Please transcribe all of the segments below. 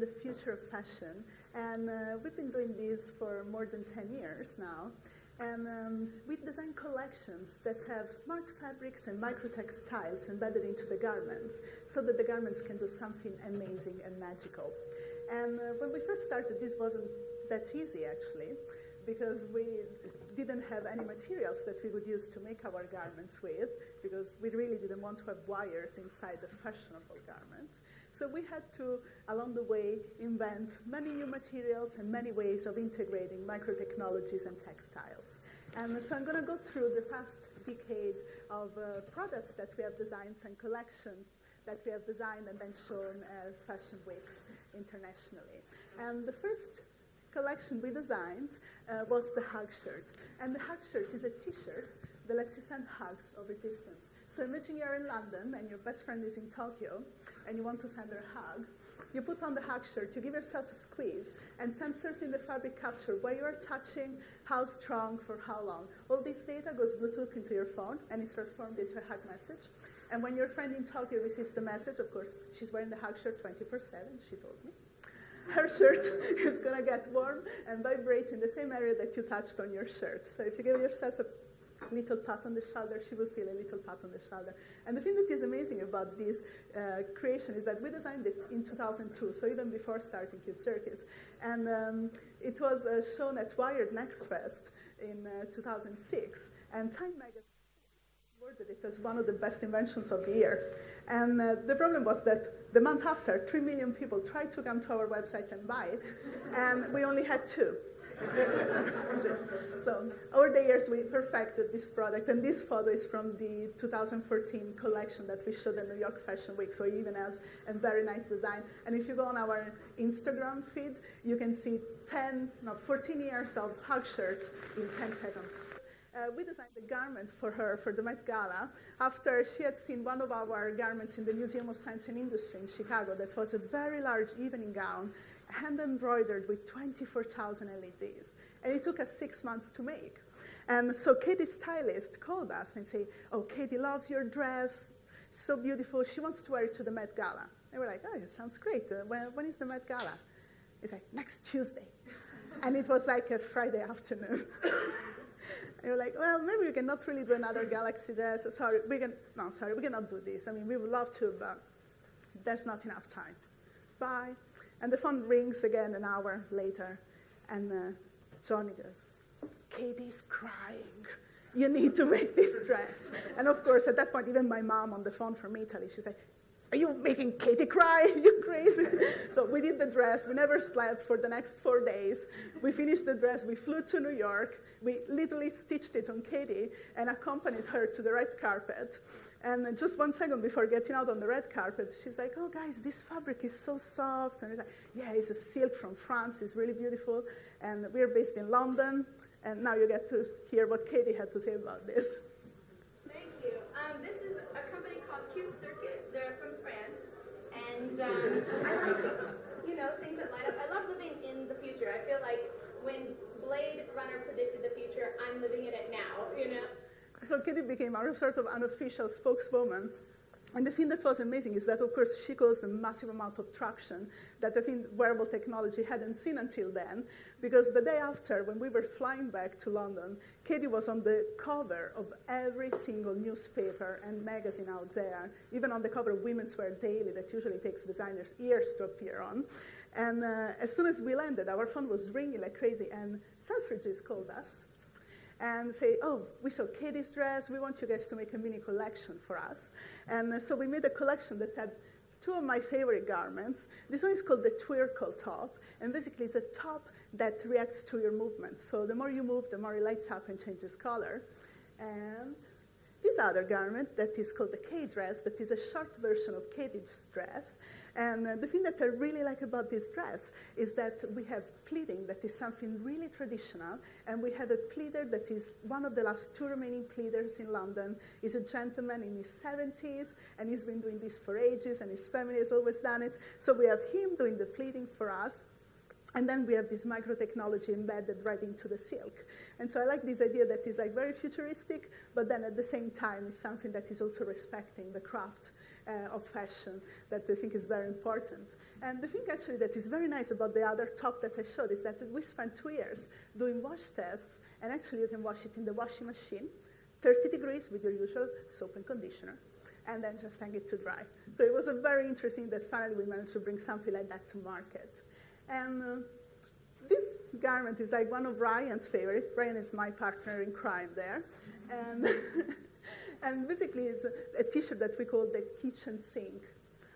the future of fashion. And we've been doing this for more than 10 years now. And we design collections that have smart fabrics and micro-textiles embedded into the garments so that the garments can do something amazing and magical. And when we first started, this wasn't that easy, actually, because we didn't have any materials that we would use to make our garments with, because we really didn't want to have wires inside the fashionable garment. So we had to, along the way, invent many new materials and many ways of integrating micro-technologies and textiles. And so I'm going to go through the past decade of products that we have designed and collections that we have designed and then shown at fashion weeks internationally. And the first collection we designed was the hug shirt. And the hug shirt is a T-shirt that lets you send hugs over distance. So imagine you're in London and your best friend is in Tokyo and you want to send her a hug. You put on the hug shirt, you give yourself a squeeze, and sensors in the fabric capture where you are touching, how strong, for how long. All this data goes Bluetooth into your phone and is transformed into a hug message. And when your friend in Tokyo receives the message, of course, she's wearing the hug shirt 24/7, she told me. Her shirt is going to get warm and vibrate in the same area that you touched on your shirt. So if you give yourself a little pat on the shoulder, she will feel a little pat on the shoulder. And the thing that is amazing about this creation is that we designed it in 2002, so even before starting Cute Circuit. And it was shown at Wired Next Fest in 2006. And Time magazine awarded it as one of the best inventions of the year. And the problem was that the month after, 3 million people tried to come to our website and buy it, and we only had 2. So over the years, we perfected this product, and this photo is from the 2014 collection that we showed at New York Fashion Week, so it even has a very nice design. And if you go on our Instagram feed, you can see 14 years of hug shirts in 10 seconds. We designed a garment for her for the Met Gala after she had seen one of our garments in the Museum of Science and Industry in Chicago that was a very large evening gown, hand embroidered with 24,000 LEDs. And it took us 6 months to make. And so Katie's stylist called us and said, "Oh, Katie loves your dress, so beautiful. She wants to wear it to the Met Gala." And we're like, "Oh, it sounds great. When is the Met Gala?" He's like, "Next Tuesday." And it was like a Friday afternoon. And we're like, "Well, maybe we cannot really do another Galaxy dress. We cannot do this. I mean, we would love to, but there's not enough time. Bye." And the phone rings again an hour later, and Johnny goes, "Katie's crying. You need to make this dress." And of course, at that point, even my mom on the phone from Italy, she's like, "Are you making Katie cry? You crazy?" So we did the dress. We never slept for the next 4 days. We finished the dress. We flew to New York. We literally stitched it on Katie and accompanied her to the red carpet. And just 1 second before getting out on the red carpet, she's like, "Oh, guys, this fabric is so soft." And it's like, "Yeah, it's a silk from France. It's really beautiful. And we're based in London." And now you get to hear what Katie had to say about this. Thank you. This is a company called Cute Circuit. They're from France. And I like, things that light up. I love living in the future. I feel like when Blade Runner predicted the future, I'm living in it now, So Katie became our sort of unofficial spokeswoman. And the thing that was amazing is that, of course, she caused a massive amount of traction that I think Wearable Technology hadn't seen until then, because the day after, when we were flying back to London, Katie was on the cover of every single newspaper and magazine out there, even on the cover of Women's Wear Daily that usually takes designers years to appear on. And as soon as we landed, our phone was ringing like crazy, and Selfridges called us and say, "Oh, we saw Katie's dress. We want you guys to make a mini collection for us." And so we made a collection that had 2 of my favorite garments. This one is called the Twirkle top, and basically it's a top that reacts to your movement. So the more you move, the more it lights up and changes color. And this other garment that is called the K-dress, that is a short version of Katie's dress. And the thing that I really like about this dress is that we have pleating that is something really traditional, and we have a pleater that is one of the last 2 remaining pleaters in London. He's a gentleman in his 70s, and he's been doing this for ages, and his family has always done it. So we have him doing the pleating for us. And then we have this micro-technology embedded right into the silk. And so I like this idea that is like very futuristic, but then at the same time is something that is also respecting the craft of fashion that I think is very important. And the thing actually that is very nice about the other top that I showed is that we spent 2 years doing wash tests, and actually you can wash it in the washing machine, 30 degrees with your usual soap and conditioner, and then just hang it to dry. So it was a very interesting that finally we managed to bring something like that to market. And this garment is like one of Ryan's favorites. Ryan is my partner in crime there. And, and basically it's a t-shirt that we call the kitchen sink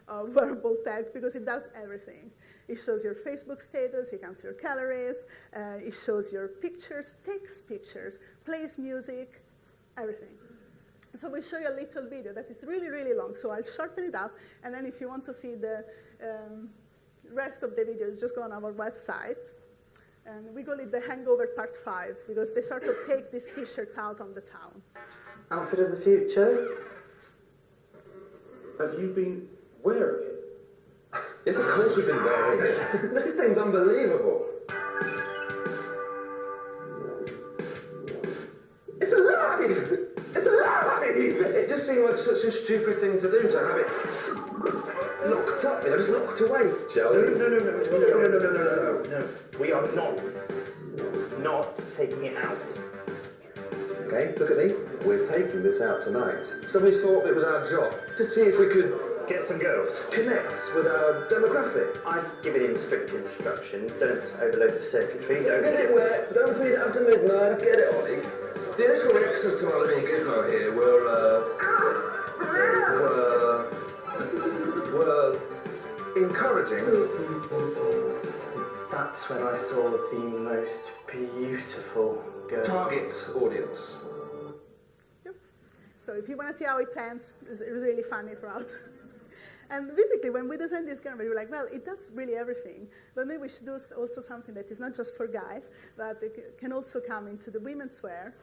of Wearable Tech because it does everything. It shows your Facebook status, it counts your calories, it shows your pictures, takes pictures, plays music, everything. So we'll show you a little video that is really, really long. So I'll shorten it up, and then if you want to see the rest of the video, just go on our website. And we call it the Hangover Part 5, because they sort of take this t-shirt out on the town. Outfit of the future? Have you been wearing it? Yes, of course we've been wearing it. This thing's unbelievable. It's alive! It's alive! It just seemed like such a stupid thing to do, to have it locked up, just locked away. Shall we? No. We are not taking it out. Okay, look at me. We're taking this out tonight. So we thought it was our job to see if we could Get some girls. connect with our demographic. I've given him strict instructions. Don't overload the circuitry. Get it wet, don't feed it after midnight, get it Ollie. The initial reactions to our little gizmo here were encouraging. That's when I saw the most beautiful girl. Target audience. Oops. So if you want to see how it ends, it's really funny throughout. And basically, when we designed this garment, we were like, well, it does really everything, but maybe we should do also something that is not just for guys, but it can also come into the women's wear.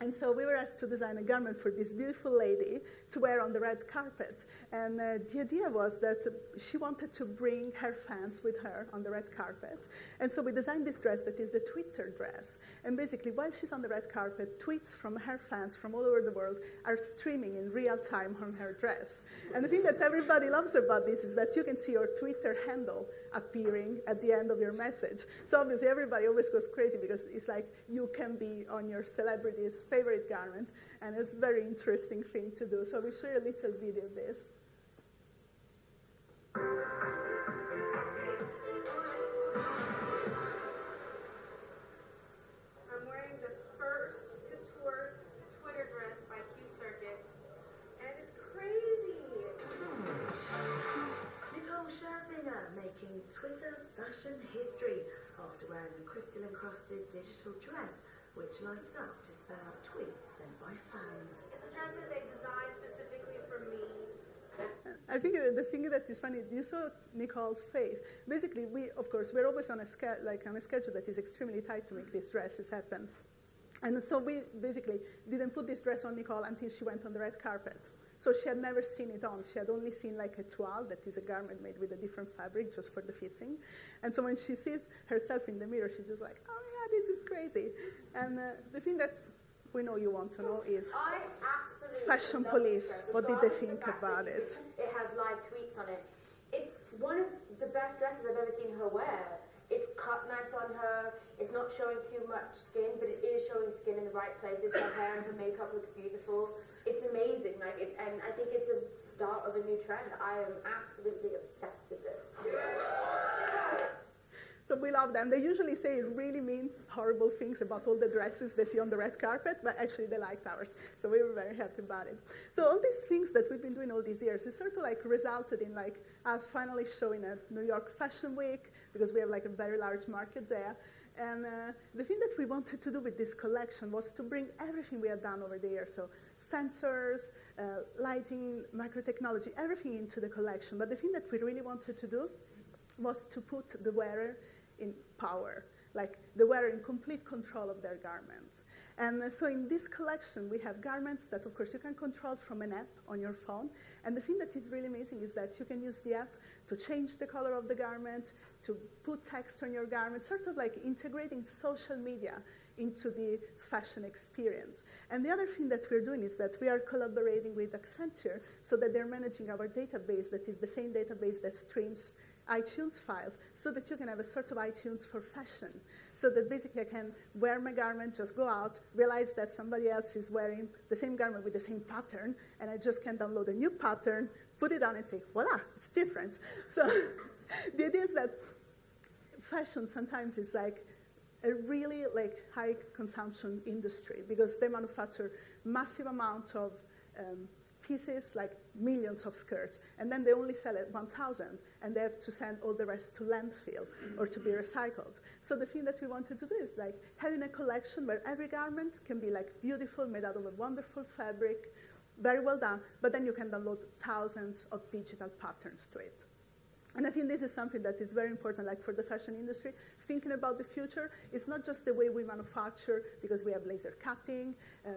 And so we were asked to design a garment for this beautiful lady to wear on the red carpet. And the idea was that she wanted to bring her fans with her on the red carpet. And so we designed this dress that is the Twitter dress. And basically, while she's on the red carpet, tweets from her fans from all over the world are streaming in real time on her dress. And the thing that everybody loves about this is that you can see your Twitter handle appearing at the end of your message. So obviously, everybody always goes crazy because it's like you can be on your celebrity's favorite garment, and it's a very interesting thing to do. So we'll show you a little video of this. I'm wearing the first couture Twitter dress by Q Circuit, and it's crazy. Nicole Scherzinger making Twitter fashion history after wearing a crystal-encrusted digital dress which lights up to spell out tweets sent by fans. It's a dress that they designed specifically for me. I think the thing that is funny, you saw Nicole's face. Basically, we're always on a schedule that is extremely tight to make these dresses happen. And so we basically didn't put this dress on Nicole until she went on the red carpet. So she had never seen it on. She had only seen like a toile, that is a garment made with a different fabric just for the fitting. And so when she sees herself in the mirror, she's just like, oh yeah, this is crazy. And the thing that we know you want to know is I absolutely Fashion love Police. this dress, What did they regardless of think the fact about that it? It has live tweets on it. It's one of the best dresses I've ever seen her wear. It's cut nice on her. It's not showing too much skin, but it is showing skin in the right places. Her hair and her makeup looks beautiful. It's amazing, and I think it's a start of a new trend. I am absolutely obsessed with this. So we love them. They usually say really mean, horrible things about all the dresses they see on the red carpet, but actually they liked ours. So we were very happy about it. So all these things that we've been doing all these years, it sort of like resulted in like us finally showing at New York Fashion Week, because we have like a very large market there. And the thing that we wanted to do with this collection was to bring everything we had done over the years. So sensors, lighting, microtechnology, everything into the collection. But the thing that we really wanted to do was to put the wearer in power, like the wearer in complete control of their garments. And so in this collection, we have garments that, of course, you can control from an app on your phone. And the thing that is really amazing is that you can use the app to change the color of the garment, to put text on your garment, sort of like integrating social media into the fashion experience. And the other thing that we're doing is that we are collaborating with Accenture so that they're managing our database that is the same database that streams iTunes files so that you can have a sort of iTunes for fashion. So that basically I can wear my garment, just go out, realize that somebody else is wearing the same garment with the same pattern, and I just can download a new pattern, put it on and say, voila, it's different. So the idea is that fashion sometimes is like a really like high consumption industry because they manufacture massive amounts of pieces, like millions of skirts, and then they only sell at 1,000, and they have to send all the rest to landfill or to be recycled. So the thing that we want to do is like having a collection where every garment can be like beautiful, made out of a wonderful fabric, very well done, but then you can download thousands of digital patterns to it. And I think this is something that is very important, like for the fashion industry. Thinking about the future is not just the way we manufacture, because we have laser cutting,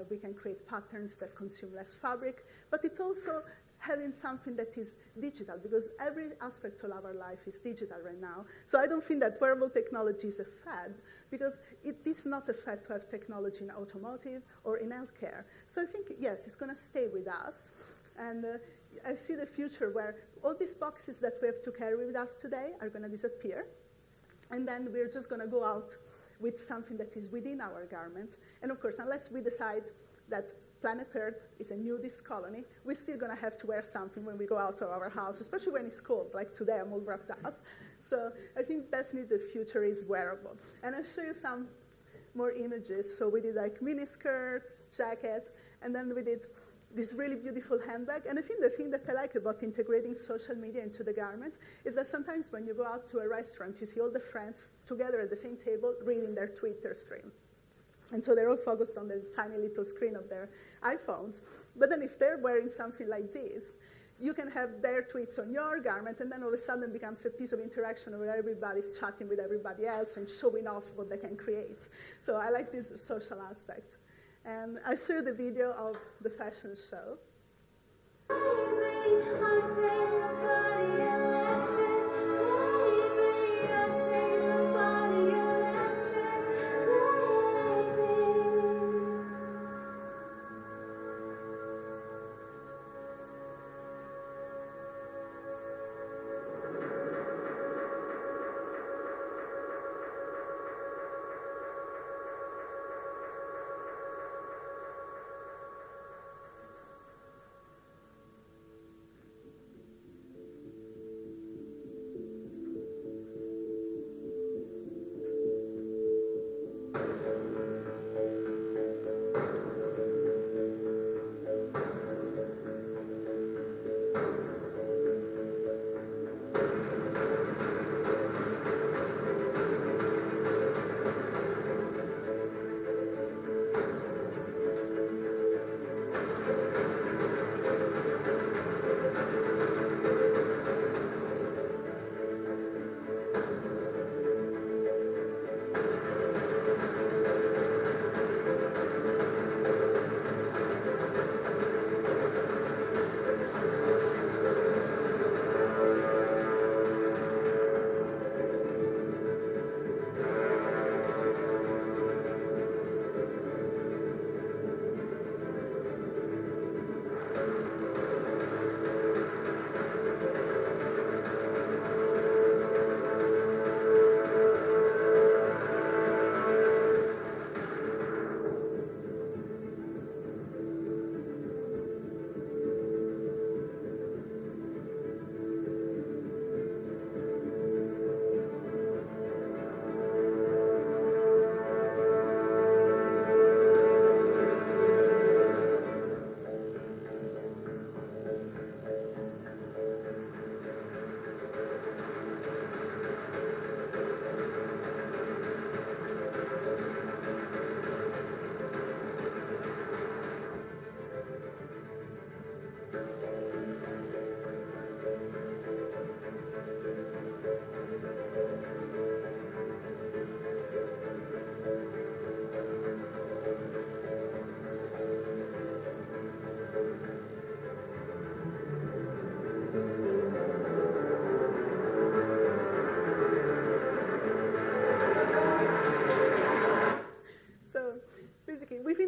we can create patterns that consume less fabric, but it's also having something that is digital, because every aspect of our life is digital right now. So I don't think that wearable technology is a fad, because it is not a fad to have technology in automotive or in healthcare. So I think, yes, it's going to stay with us. And I see the future where all these boxes that we have to carry with us today are going to disappear. And then we're just going to go out with something that is within our garment. And of course, unless we decide that planet Earth is a nudist colony, we're still going to have to wear something when we go out of our house, especially when it's cold. Like today, I'm all wrapped up. So I think definitely the future is wearable. And I'll show you some more images. So we did like mini skirts, jackets, and then we did this really beautiful handbag. And I think the thing that I like about integrating social media into the garments is that sometimes when you go out to a restaurant, you see all the friends together at the same table reading their Twitter stream. And so they're all focused on the tiny little screen of their iPhones. But then if they're wearing something like this, you can have their tweets on your garment, and then all of a sudden it becomes a piece of interaction where everybody's chatting with everybody else and showing off what they can create. So I like this social aspect. And I'll show you the video of the fashion show.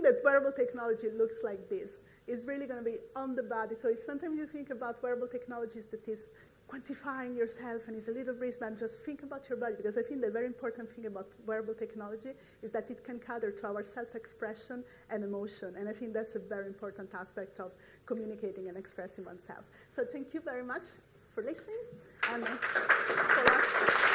That wearable technology looks like this. It's really going to be on the body. So if sometimes you think about wearable technologies that is quantifying yourself and it's a little wristband, just think about your body, because I think the very important thing about wearable technology is that it can cater to our self-expression and emotion, and I think that's a very important aspect of communicating and expressing oneself. So thank you very much for listening, and for